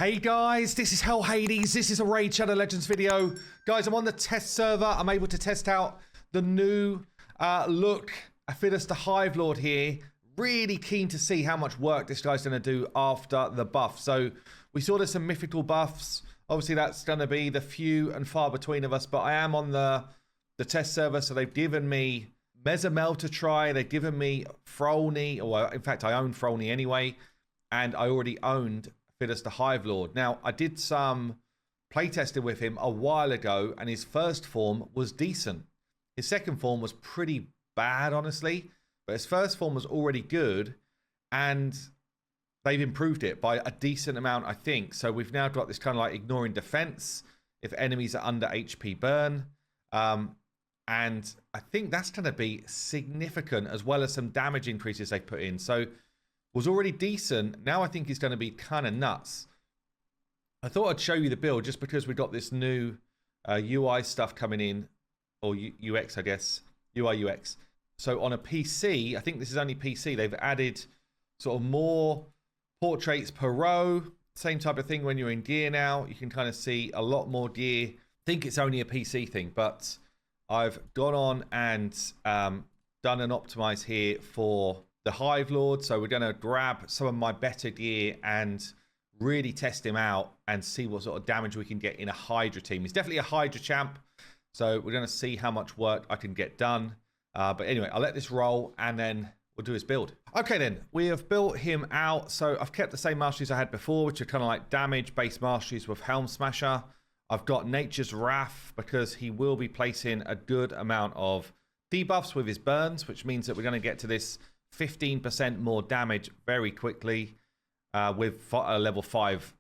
Hey guys, this is Hell Hades. This is a Raid Shadow Legends video. Guys, I'm on the test server. I'm able to test out the new look. Fateless the Hive Lord here. Really keen to see how much work this guy's going to do after the buff. So we saw there's some mythical buffs. Obviously, that's going to be the few and far between of us. But I am on the test server, so they've given me Mezamel to try. They've given me Frolny. Or in fact, I own Frolny anyway. And I already owned Fateless the Hive Lord. Now, I did some playtesting with him a while ago, and his first form was decent. His second form was pretty bad, honestly, but his first form was already good, and they've improved it by a decent amount, I think. So we've now got this kind of like ignoring defense if enemies are under HP burn, and I think that's going to be significant, as well as some damage increases they put in. So was already decent. Now I think he's going to be kind of nuts. I thought I'd show you the build just because we got this new UI stuff coming in, or UX, I guess. UI UX. So on a PC, I think this is only PC, they've added sort of more portraits per row. Same type of thing when you're in gear now. You can kind of see a lot more gear. I think it's only a PC thing, but I've gone on and done an optimize here for the Hive Lord. So we're going to grab some of my better gear and really test him out and see what sort of damage we can get in a Hydra team. He's definitely a Hydra champ, so we're going to see how much work I can get done. But anyway, I'll let this roll and then we'll do his build. Okay then, we have built him out. So I've kept the same masteries I had before, which are kind of like damage-based masteries with Helm Smasher. I've got Nature's Wrath because he will be placing a good amount of debuffs with his burns, which means that we're going to get to this 15% more damage very quickly with a level 5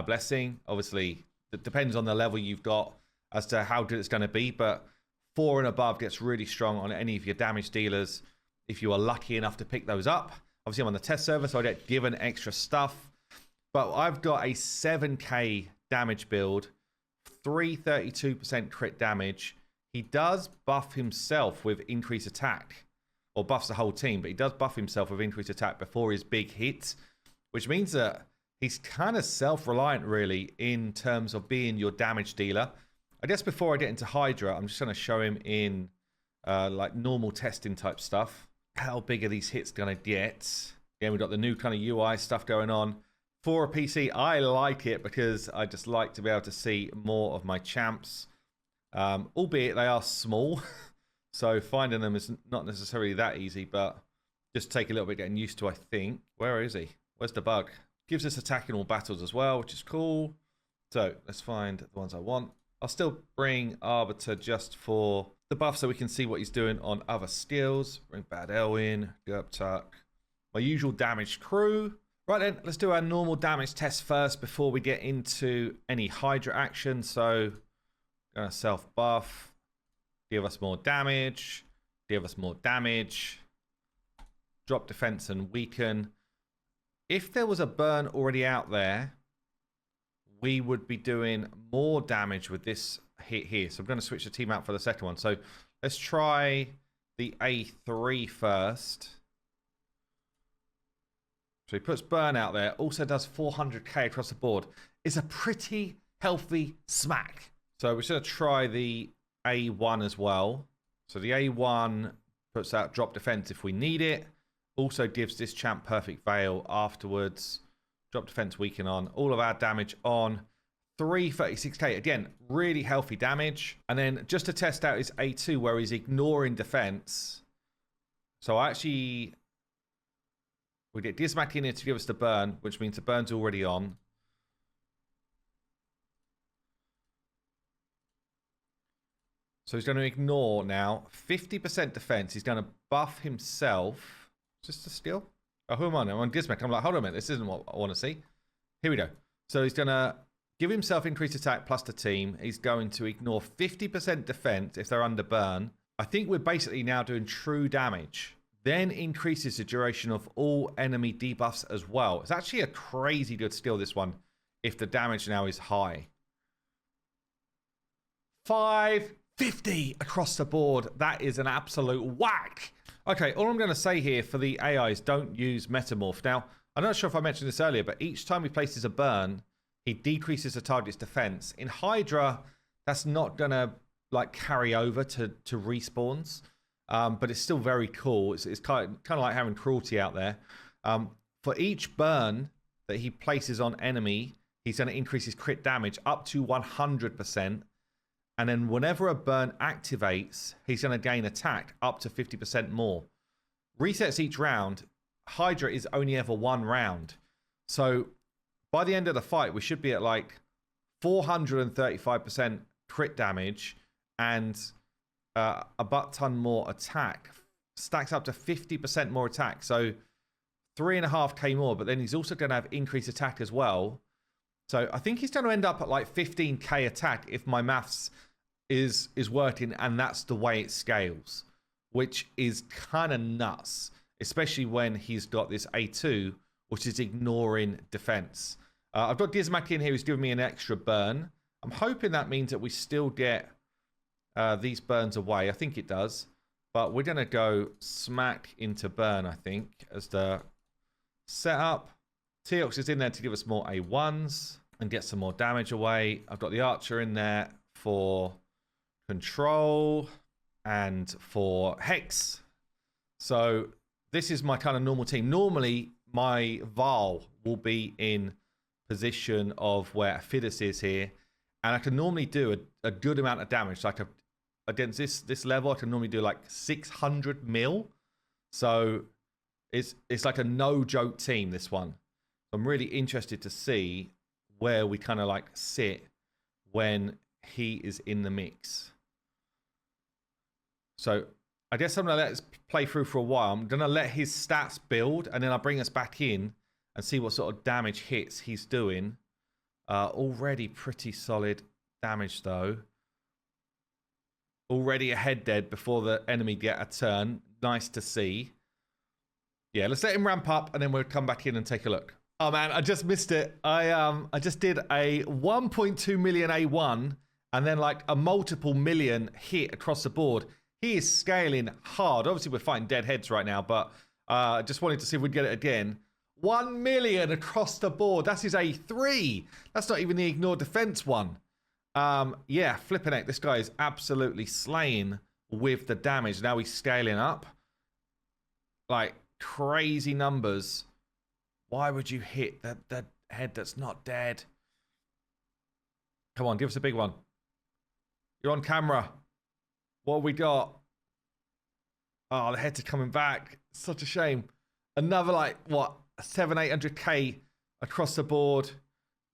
blessing. Obviously, it depends on the level you've got as to how good it's going to be, but 4 and above gets really strong on any of your damage dealers if you are lucky enough to pick those up. Obviously, I'm on the test server, so I get given extra stuff. But I've got a 7k damage build, 332% crit damage. He does buff himself with increased attack, or buffs the whole team, but he does buff himself with increased attack before his big hit, which means that he's kind of self-reliant, really, in terms of being your damage dealer. I guess before I get into Hydra, I'm just going to show him in like normal testing type stuff. How big are these hits going to get? Again, we've got the new kind of UI stuff going on. For a PC, I like it because I just like to be able to see more of my champs, albeit they are small. So finding them is not necessarily that easy, but just take a little bit getting used to, I think. Where is he? Where's the bug? Gives us attack in all battles as well, which is cool. So let's find the ones I want. I'll still bring Arbiter just for the buff so we can see what he's doing on other skills. Bring Bad Elwyn, Gerptuck, my usual damage crew. Right then, let's do our normal damage test first before we get into any Hydra action. So, gonna self buff. Give us more damage. Give us more damage. Drop defense and weaken. If there was a burn already out there, we would be doing more damage with this hit here. So I'm going to switch the team out for the second one. So let's try the A3 first. So he puts burn out there. Also does 400k across the board. It's a pretty healthy smack. So we're just going to try the A1 as well. So the A1 puts out drop defense if we need it. Also gives this champ perfect veil afterwards. Drop defense weaken on. All of our damage on. 336k. Again, really healthy damage. And then just to test out his A2 where he's ignoring defense. So actually, we get Dismac in here to give us the burn, which means the burn's already on. So he's going to ignore now. 50% defense. He's going to buff himself. Just a skill? Oh, who am I now? I'm on Gizmek. I'm like, hold on a minute. This isn't what I want to see. Here we go. So he's going to give himself increased attack plus the team. He's going to ignore 50% defense if they're under burn. I think we're basically now doing true damage. Then increases the duration of all enemy debuffs as well. It's actually a crazy good skill, this one, if the damage now is high. 550 across the board. That is an absolute whack. Okay, all I'm going to say here for the AIs, don't use Metamorph. Now, I'm not sure if I mentioned this earlier, but each time he places a burn, he decreases the target's defense. In Hydra, that's not going to like carry over to respawns, but it's still very cool. It's kind of like having cruelty out there. For each burn that he places on enemy, he's going to increase his crit damage up to 100%. And then whenever a burn activates, he's going to gain attack up to 50% more. Resets each round. Hydra is only ever one round. So by the end of the fight, we should be at like 435% crit damage and a butt ton more attack. Stacks up to 50% more attack. So 3.5k more, but then he's also going to have increased attack as well. So I think he's going to end up at like 15k attack if my maths is working, and that's the way it scales, which is kind of nuts, especially when he's got this A2, which is ignoring defense. I've got Gizmak in here who's giving me an extra burn. I'm hoping that means that we still get these burns away. I think it does. But we're going to go smack into burn, I think, as the setup. Teox is in there to give us more A1s and get some more damage away. I've got the Archer in there for control and for Hex. So this is my kind of normal team. Normally, my Val will be in position of where Fateless is here, and I can normally do a good amount of damage. Like against this level, I can normally do like 600 mil. So it's like a no joke team, this one. I'm really interested to see where we kind of like sit when he is in the mix. So I guess I'm gonna let us play through for a while. I'm gonna let his stats build, and then I'll bring us back in and see what sort of damage hits he's doing. Already pretty solid damage though. Already a head dead before the enemy get a turn. Nice to see. Yeah, let's let him ramp up, and then we'll come back in and take a look. Oh man, I just missed it. I just did a 1.2 million A1 and then like a multiple million hit across the board. He is scaling hard. Obviously, we're fighting dead heads right now, but just wanted to see if we'd get it again. 1 million across the board. That's his A3. That's not even the ignored defense one. Yeah, flipping it. This guy is absolutely slaying with the damage. Now he's scaling up. Like crazy numbers. Why would you hit that head that's not dead? Come on, give us a big one. You're on camera. What have we got? Oh, the heads are coming back. Such a shame. Another like, what, 700-800k across the board.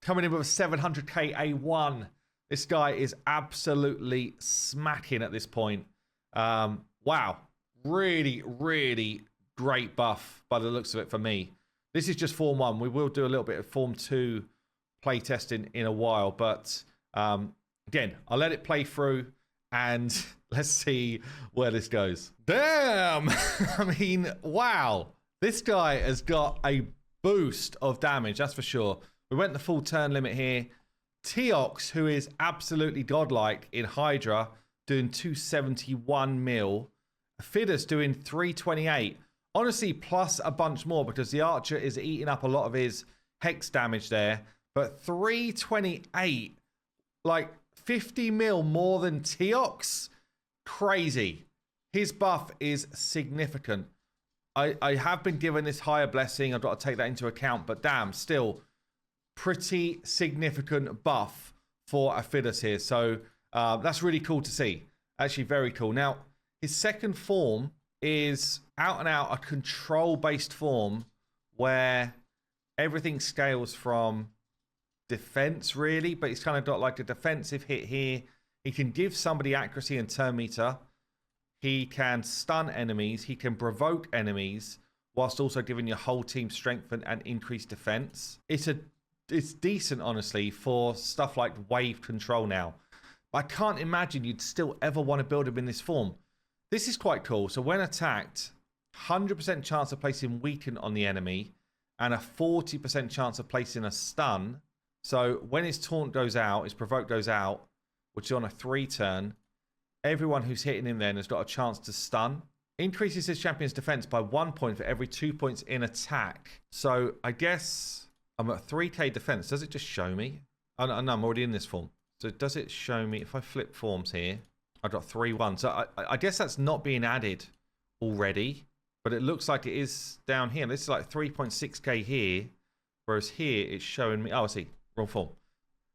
Coming in with a 700k A1. This guy is absolutely smacking at this point. Wow. Really, really great buff by the looks of it for me. This is just Form 1. We will do a little bit of Form 2 play testing in a while. But again, I'll let it play through and let's see where this goes. Damn! I mean, wow. This guy has got a boost of damage, that's for sure. We went the full turn limit here. Teox, who is absolutely godlike in Hydra, doing 271 mil. Fidus doing 328. Honestly, plus a bunch more because the Archer is eating up a lot of his Hex damage there. But 328, like 50 mil more than Teox? Crazy. His buff is significant. I have been given this higher blessing. I've got to take that into account. But damn, still pretty significant buff for Fateless here. So that's really cool to see. Actually, very cool. Now, his second form is out and out a control-based form where everything scales from defense, really. But he's kind of got like a defensive hit here. He can give somebody accuracy and turn meter. He can stun enemies. He can provoke enemies whilst also giving your whole team strength and increased defense. It's decent, honestly, for stuff like wave control now. I can't imagine you'd still ever want to build him in this form. This is quite cool. So when attacked, 100% chance of placing weaken on the enemy and a 40% chance of placing a stun. So when his taunt goes out, his provoke goes out, which is on a 3 turn, everyone who's hitting him then has got a chance to stun. Increases his champion's defense by 1 point for every 2 points in attack. So I guess a I'm at 3k defense. Does it just show me? Oh, no, I'm already in this form. So does it show me, if I flip forms here, I've got 3-1. So I guess that's not being added already, but it looks like it is down here. This is like 3.6k here, whereas here it's showing me, oh, I see, wrong form.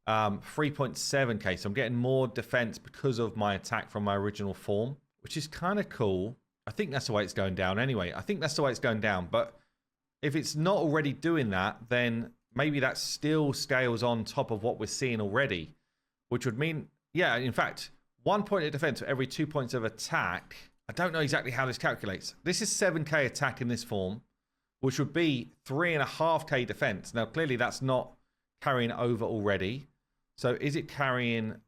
3.7k. So I'm getting more defense because of my attack from my original form, which is kind of cool. I think that's the way it's going down anyway. I think that's the way it's going down, but if it's not already doing that, then maybe that still scales on top of what we're seeing already, which would mean, yeah, in fact, 1 point of defense for every 2 points of attack. I don't know exactly how this calculates. This is 7k attack in this form, which would be 3.5k defense. Now, clearly that's not carrying over already. So is it carrying,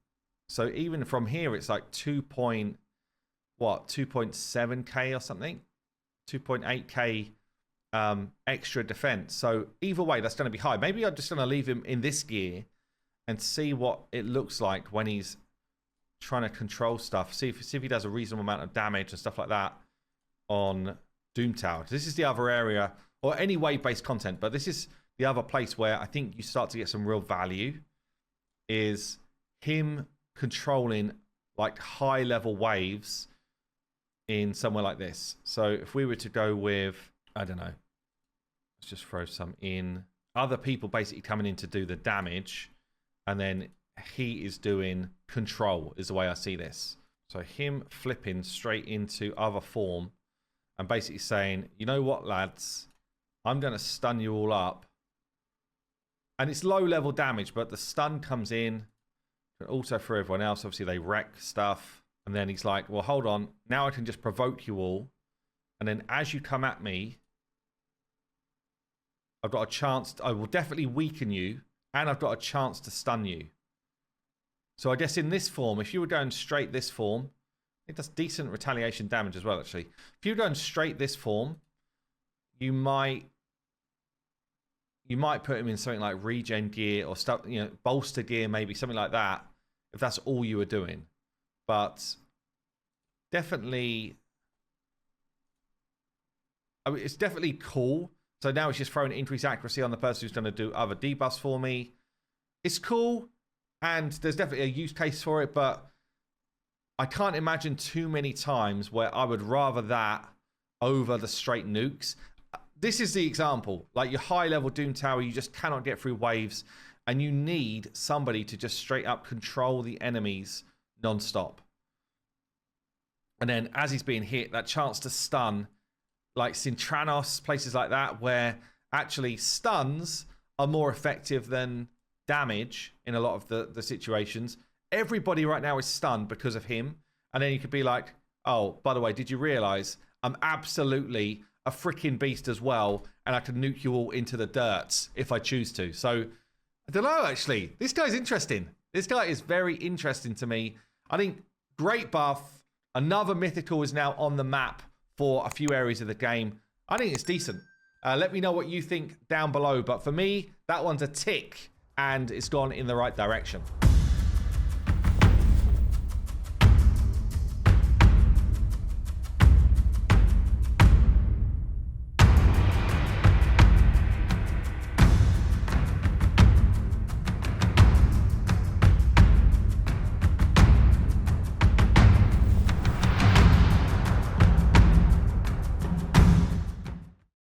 so even from here, it's like 2.7k or something? 2.8k extra defense. So either way, that's going to be high. Maybe I'm just going to leave him in this gear and see what it looks like when he's trying to control stuff. See if he does a reasonable amount of damage and stuff like that on Doom Tower. This is the other area, or any wave-based content, but this is the other place where I think you start to get some real value, is him controlling like high-level waves in somewhere like this. So if we were to go with, I don't know, let's just throw some in. Other people basically coming in to do the damage, and then he is doing control, is the way I see this. So him flipping straight into other form and basically saying, you know what, lads, I'm going to stun you all up. And it's low-level damage, but the stun comes in. Also for everyone else, obviously they wreck stuff. And then he's like, well, hold on. Now I can just provoke you all. And then as you come at me, I've got a chance. I will definitely weaken you. And I've got a chance to stun you. So I guess in this form, if you were going straight this form, it does decent retaliation damage as well, actually. If you're going straight this form, you might put him in something like regen gear or stuff, you know, bolster gear, maybe something like that, if that's all you were doing. But definitely, I mean, it's definitely cool. So now it's just throwing increased accuracy on the person who's going to do other debuffs for me. It's cool, and there's definitely a use case for it, but I can't imagine too many times where I would rather that over the straight nukes. This is the example. Like your high-level Doom Tower, you just cannot get through waves, and you need somebody to just straight up control the enemies non-stop. And then as he's being hit, that chance to stun, like Sintranos, places like that, where actually stuns are more effective than damage in a lot of the situations. Everybody right now is stunned because of him. And then you could be like, oh, by the way, did you realize I'm absolutely a freaking beast as well, and I can nuke you all into the dirt if I choose to. So I don't know, actually. This guy's interesting. This guy is very interesting to me. I think great buff. Another mythical is now on the map for a few areas of the game. I think it's decent. Let me know what you think down below. But for me, that one's a tick, and it's gone in the right direction.